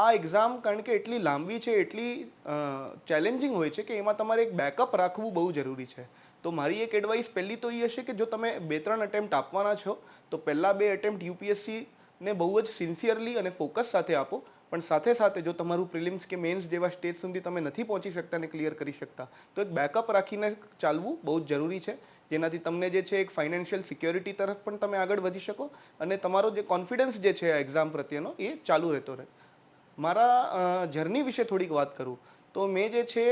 આ એક્ઝામ કારણ કે એટલી લાંબી છે, એટલી ચેલેન્જિંગ હોય છે કે એમાં તમારે એક બેકઅપ રાખવું બહુ જરૂરી છે. તો મારી એક એડવાઇસ પહેલી તો એ હશે કે જો તમે 2-3 અટેમ્પ્ટ આપવાના છો તો પહેલાં 2 અટેમ્પ્ટ યુપીએસસીને બહુ જ સિન્સિયરલી અને ફોકસ સાથે આપો. પણ સાથે સાથે જો તમારું પ્રિલિમ્સ કે મેન્સ જેવા સ્ટેજ સુધી તમે નથી પહોંચી શકતા ને ક્લિયર કરી શકતા તો એક બેકઅપ રાખીને ચાલવું બહુ જ જરૂરી છે, જેનાથી તમને જે છે એક ફાઇનાન્શિયલ સિક્યોરિટી તરફ પણ તમે આગળ વધી શકો અને તમારો જે કોન્ફિડન્સ જે છે આ એક્ઝામ પ્રત્યેનો એ ચાલુ રહેતો રહે. મારા જર્ની વિશે થોડીક વાત કરું તો મેં જે છે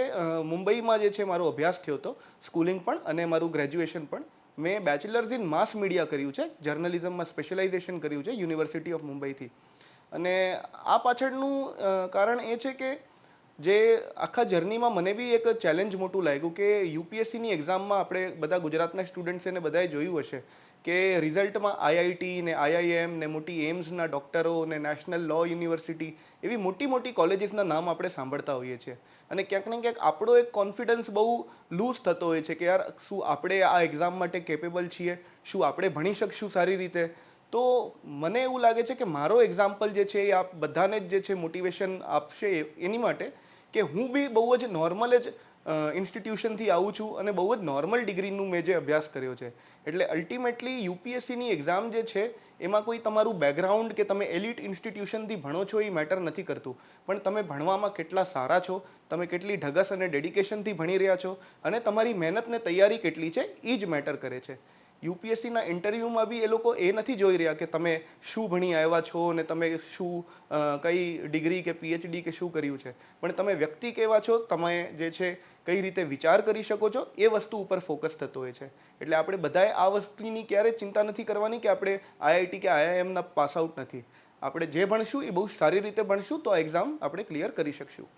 મુંબઈમાં જે છે મારો અભ્યાસ થયો હતો, સ્કૂલિંગ પણ અને મારું ગ્રેજ્યુએશન પણ. મેં બેચલર્સ ઇન માસ મીડિયા કર્યું છે, જર્નલિઝમમાં સ્પેશિયલાઇઝેશન કર્યું છે યુનિવર્સિટી ઓફ મુંબઈથી. અને આ પાછળનું કારણ એ છે કે જે આખા જર્નીમાં મને બી એક ચેલેન્જ મોટું લાગ્યું કે યુપીએસસીની એક્ઝામમાં આપણે બધા ગુજરાતના સ્ટુડન્ટ્સને બધાએ જોયું હશે કે રિઝલ્ટમાં આઈઆઈટી ને આઈઆઈએમ ને મોટી એમ્સના ડૉક્ટરો ને નેશનલ લો યુનિવર્સિટી એવી મોટી મોટી કોલેજીસના નામ આપણે સાંભળતા હોઈએ છીએ. અને ક્યાંક ને ક્યાંક આપણો એક કોન્ફિડન્સ બહુ લૂઝ થતો હોય છે કે યાર શું આપણે આ એક્ઝામ માટે કેપેબલ છીએ, શું આપણે ભણી શકશું સારી રીતે. તો મને એવું લાગે છે કે મારો એક્ઝામ્પલ જે છે એ આપ બધાને જ જે છે મોટિવેશન આપશે એની માટે કે હું બી બહુ જ નોર્મલ જ ઇન્સ્ટિટ્યુશનથી આવું છું અને બહુ જ નોર્મલ ડિગ્રીનું મેં જે અભ્યાસ કર્યો છે. એટલે અલ્ટિમેટલી યુપીએસસીની એક્ઝામ જે છે એમાં કોઈ તમારું બેકગ્રાઉન્ડ કે તમે એલિટ ઇન્સ્ટિટ્યુશનથી ભણો છો એ મેટર નથી કરતું, પણ તમે ભણવામાં કેટલા સારા છો, તમે કેટલી ઢગસ અને ડેડિકેશનથી ભણી રહ્યા છો અને તમારી મહેનત ને તૈયારી કેટલી છે એ જ મેટર કરે છે. યુપીએસસીના ઇન્ટરવ્યૂમાં બી એ લોકો એ નથી જોઈ રહ્યા કે તમે શું ભણી આવ્યા છો ને તમે શું કઈ ડિગ્રી કે પીએચડી કે શું કર્યું છે, પણ તમે વ્યક્તિ કેવા છો, તમે જે છે કઈ રીતે વિચાર કરી શકો છો એ વસ્તુ ઉપર ફોકસ થતો હોય છે. એટલે આપણે બધાએ આ વસ્તુની ક્યારેય ચિંતા નથી કરવાની કે આપણે આઈઆઈટી કે આઈઆઈએમના પાસ આઉટ નથી. આપણે જે ભણશું એ બહુ સારી રીતે ભણશું તો આ એક્ઝામ આપણે ક્લિયર કરી શકશું.